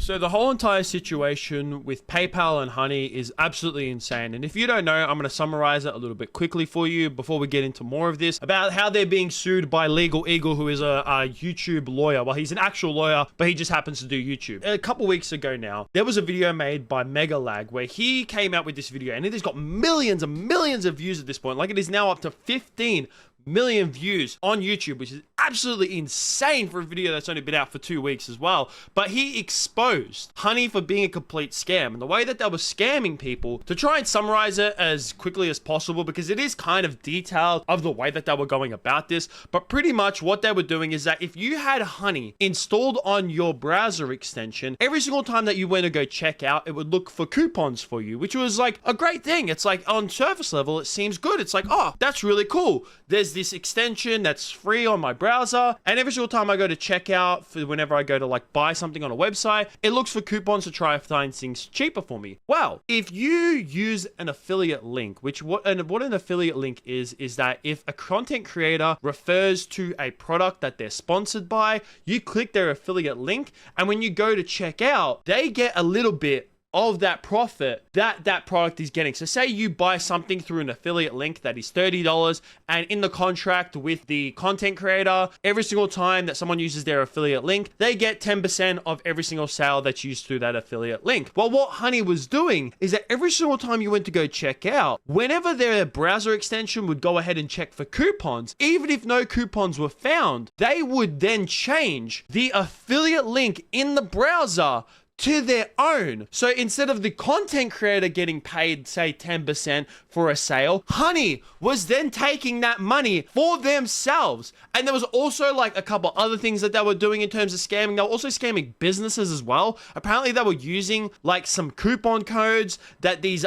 So the whole entire situation with PayPal and Honey is absolutely insane. And if you don't know, I'm going to summarize it a little bit quickly for you before we get into more of this about how they're being sued by Legal Eagle, who is a YouTube lawyer. Well, he's an actual lawyer, but he just happens to do YouTube. A couple weeks ago now, there was a video made by Megalag where he came out with this video, and it has got millions and millions of views at this point. Like, it is now up to 15 million views on YouTube, which is absolutely insane for a video that's only been out for 2 weeks as well. But he exposed Honey for being a complete scam, and the way that they were scamming people, to try and summarize it as quickly as possible, because it is kind of detailed of the way that they were going about this. But pretty much what they were doing is that if you had Honey installed on your browser extension, every single time that you went to go check out, it would look for coupons for you, which was like a great thing. It's like, on surface level, it seems good. It's like, oh, that's really cool. There's this extension that's free on my browser, and every single time I go to check out, for whenever I go to like buy something on a website, it looks for coupons to try and find things cheaper for me. Well, if you use an affiliate link, what an affiliate link is that if a content creator refers to a product that they're sponsored by, you click their affiliate link, and when you go to check out, they get a little bit of that profit that product is getting. So say you buy something through an affiliate link that is $30, and in the contract with the content creator, every single time that someone uses their affiliate link, they get 10% of every single sale that's used through that affiliate link. Well, what Honey was doing is that every single time you went to go check out, whenever their browser extension would go ahead and check for coupons, even if no coupons were found, they would then change the affiliate link in the browser to their own. So instead of the content creator getting paid, say 10% for a sale, Honey was then taking that money for themselves. And there was also like a couple other things that they were doing in terms of scamming. They were also scamming businesses as well. Apparently they were using like some coupon codes that these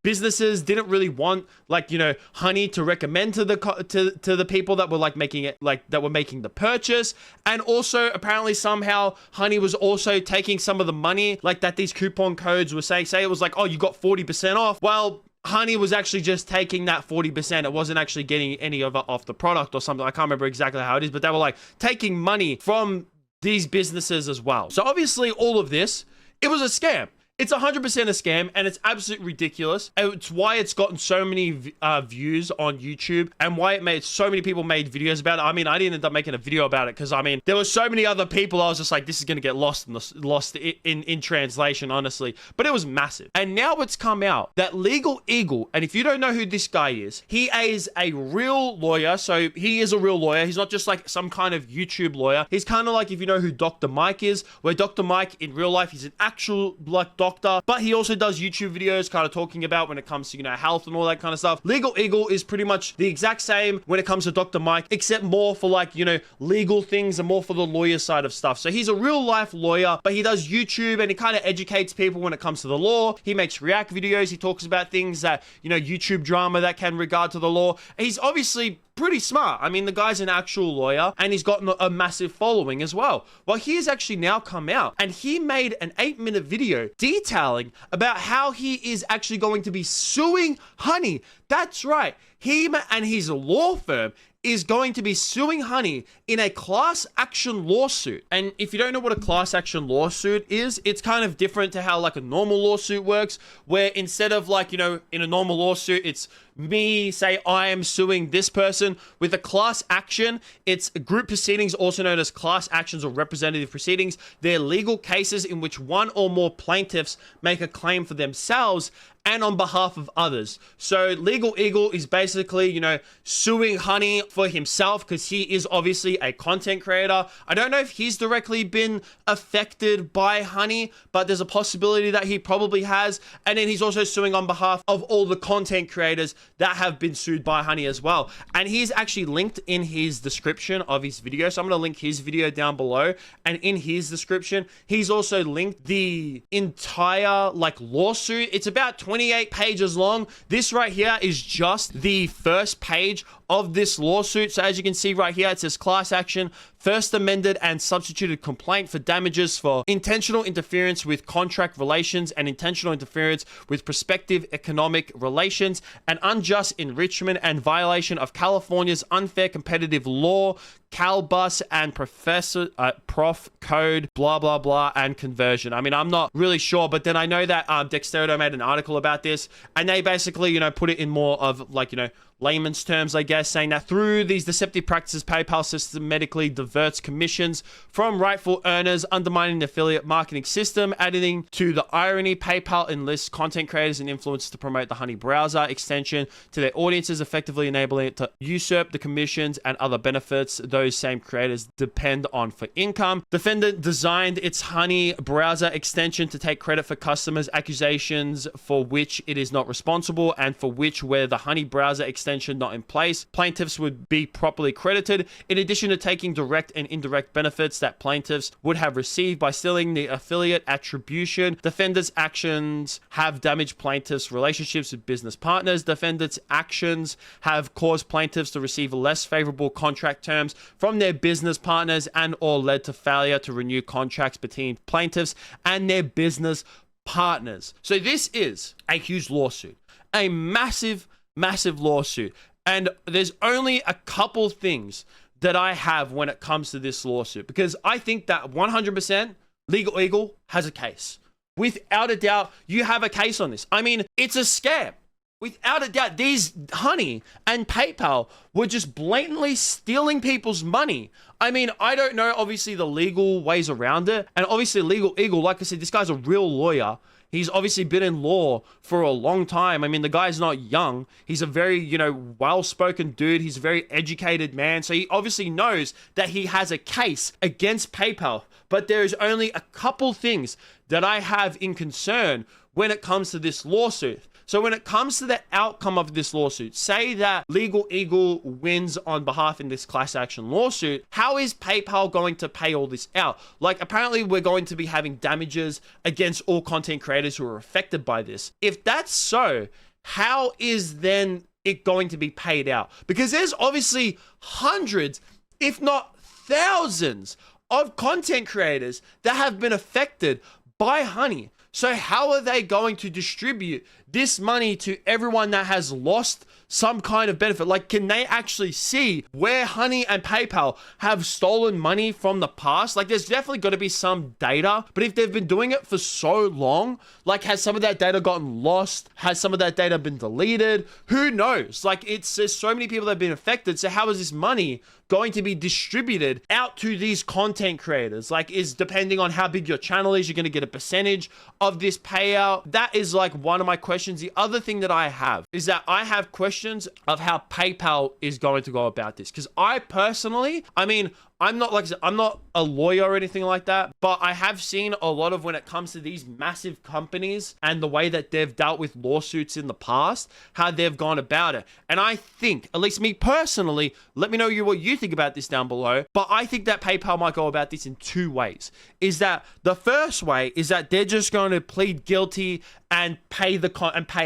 businesses didn't really want, like, you know, Honey to recommend to the people that were like making it, like that were making the purchase. And also apparently somehow Honey was also taking some of the money like that these coupon codes were saying. Say it was like, oh, you got 40% off. Well, Honey was actually just taking that 40%. It wasn't actually getting any of it off the product or something. I can't remember exactly how it is, but they were like taking money from these businesses as well. So obviously all of this, it was a scam. It's 100% a scam, and it's absolutely ridiculous. It's why it's gotten so many views on YouTube, and why it made so many people made videos about it. I mean, I didn't end up making a video about it because, I mean, there were so many other people. I was just like, this is going to get lost in translation, honestly. But it was massive. And now it's come out that Legal Eagle, and if you don't know who this guy is, he is a real lawyer. So he is a real lawyer. He's not just like some kind of YouTube lawyer. He's kind of like, if you know who Dr. Mike is, where Dr. Mike in real life, he's an actual like doctor, but he also does YouTube videos kind of talking about when it comes to, you know, health and all that kind of stuff. Legal Eagle is pretty much the exact same when it comes to Dr. Mike, except more for like, you know, legal things and more for the lawyer side of stuff. So he's a real life lawyer, but he does YouTube and he kind of educates people when it comes to the law. He makes react videos. He talks about things that, you know, YouTube drama that can regard to the law. He's obviously pretty smart. I mean, the guy's an actual lawyer, and he's gotten a massive following as well. Well, he has actually now come out, and he made an 8-minute video detailing about how he is actually going to be suing Honey. That's right. Him and his law firm is going to be suing Honey in a class action lawsuit. And if you don't know what a class action lawsuit is, it's kind of different to how like a normal lawsuit works, where instead of like, you know, in a normal lawsuit, it's me, say I am suing this person. With a class action, it's group proceedings, also known as class actions or representative proceedings. They're legal cases in which one or more plaintiffs make a claim for themselves and on behalf of others. So Legal Eagle is basically, you know, suing Honey for himself because he is obviously a content creator. I don't know if he's directly been affected by Honey, but there's a possibility that he probably has. And then he's also suing on behalf of all the content creators that have been sued by Honey as well. And he's actually linked in his description of his video. So I'm going to link his video down below. And in his description, he's also linked the entire like lawsuit. It's about 28 pages long. This right here is just the first page of this lawsuit. So as you can see right here, it says class action, first amended and substituted complaint for damages for intentional interference with contract relations and intentional interference with prospective economic relations and unjust enrichment and violation of California's unfair competitive law CalBus and prof code, blah, blah, blah, and conversion. I mean, I'm not really sure, but then I know that Dexerto made an article about this, and they basically, put it in more of like, layman's terms, I guess, saying that through these deceptive practices, PayPal systematically diverts commissions from rightful earners, undermining the affiliate marketing system. Adding to the irony, PayPal enlists content creators and influencers to promote the Honey browser extension to their audiences, effectively enabling it to usurp the commissions and other benefits those same creators depend on for income. Defendant designed its Honey browser extension to take credit for customers' accusations for which it is not responsible, and for which, where the Honey browser extension not in place, plaintiffs would be properly credited, in addition to taking direct and indirect benefits that plaintiffs would have received by stealing the affiliate attribution. Defendants' actions have damaged plaintiffs' relationships with business partners. Defendants' actions have caused plaintiffs to receive less favorable contract terms from their business partners, and or led to failure to renew contracts between plaintiffs and their business partners. So this is a huge lawsuit, a massive lawsuit, and there's only a couple things that I have when it comes to this lawsuit, because I think that 100% Legal Eagle has a case. Without a doubt, you have a case on this. I mean, it's a scam. Without a doubt, these Honey and PayPal were just blatantly stealing people's money. I mean, I don't know, obviously, the legal ways around it. And obviously, Legal Eagle, like I said, this guy's a real lawyer. He's obviously been in law for a long time. I mean, the guy's not young. He's a very, well-spoken dude. He's a very educated man. So he obviously knows that he has a case against PayPal. But there is only a couple things that I have in concern when it comes to this lawsuit. So when it comes to the outcome of this lawsuit, say that Legal Eagle wins on behalf in this class action lawsuit, how is PayPal going to pay all this out? Like, apparently we're going to be having damages against all content creators who are affected by this. If that's so, how is then it going to be paid out? Because there's obviously hundreds, if not thousands, of content creators that have been affected by Honey. So how are they going to distribute this money to everyone that has lost some kind of benefit? Like, can they actually see where Honey and PayPal have stolen money from the past? Like, there's definitely got to be some data, but if they've been doing it for so long, like, has some of that data gotten lost? Has some of that data been deleted? Who knows? Like, there's so many people that have been affected. So how is this money going to be distributed out to these content creators? Like, is depending on how big your channel is, you're going to get a percentage of this payout. That is like one of my questions. The other thing that I have is that I have questions of how PayPal is going to go about this. Because I personally, I mean, I'm not, like I said, I'm not a lawyer or anything like that, but I have seen a lot of when it comes to these massive companies and the way that they've dealt with lawsuits in the past, how they've gone about it. And I think, at least me personally, let me know what you think about this down below, but I think that PayPal might go about this in two ways. Is that the first way is that they're just going to plead guilty and pay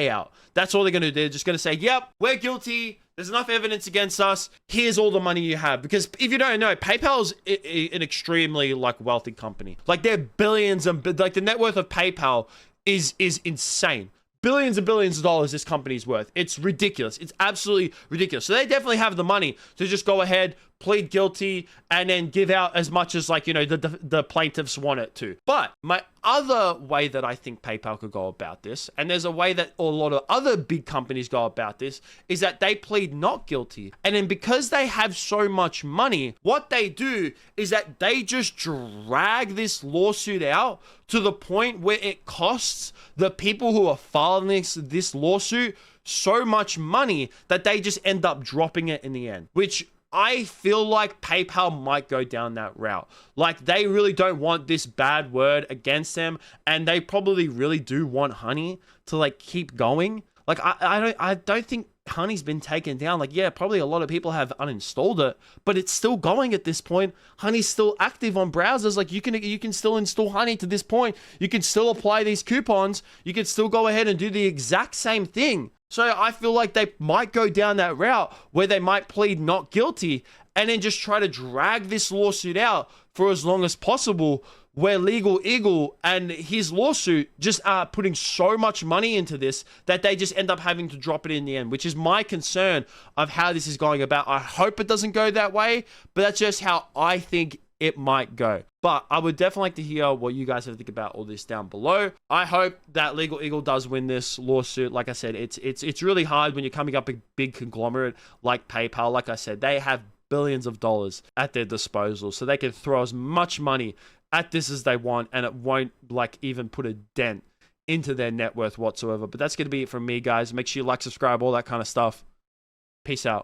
out. That's all they're going to do. They're just going to say, yep, we're guilty. There's enough evidence against us. Here's all the money you have. Because if you don't know, PayPal's an extremely wealthy company. Like, they're billions and like the net worth of PayPal is insane. Billions and billions of dollars this company's worth. It's ridiculous. It's absolutely ridiculous. So they definitely have the money to just go ahead, plead guilty, and then give out as much as the plaintiffs want it to. But my other way that I think PayPal could go about this, and there's a way that a lot of other big companies go about this, is that they plead not guilty. And then because they have so much money, what they do is that they just drag this lawsuit out to the point where it costs the people who are filing this lawsuit so much money that they just end up dropping it in the end, which I feel like PayPal might go down that route. Like, they really don't want this bad word against them, and they probably really do want Honey to keep going. Like, I don't think Honey's been taken down. Like, yeah, probably a lot of people have uninstalled it, but it's still going at this point. Honey's still active on browsers. Like, you can still install Honey to this point. You can still apply these coupons. You can still go ahead and do the exact same thing. So I feel like they might go down that route where they might plead not guilty and then just try to drag this lawsuit out for as long as possible, where Legal Eagle and his lawsuit just are putting so much money into this that they just end up having to drop it in the end, which is my concern of how this is going about. I hope it doesn't go that way, but that's just how I think it might go. But I would definitely like to hear what you guys have to think about all this down below. I hope that Legal Eagle does win this lawsuit. Like I said, it's really hard when you're coming up a big conglomerate like PayPal. Like I said, they have billions of dollars at their disposal, so they can throw as much money at this as they want, and it won't like even put a dent into their net worth whatsoever. But that's going to be it from me, guys. Make sure you like, subscribe, all that kind of stuff. Peace out.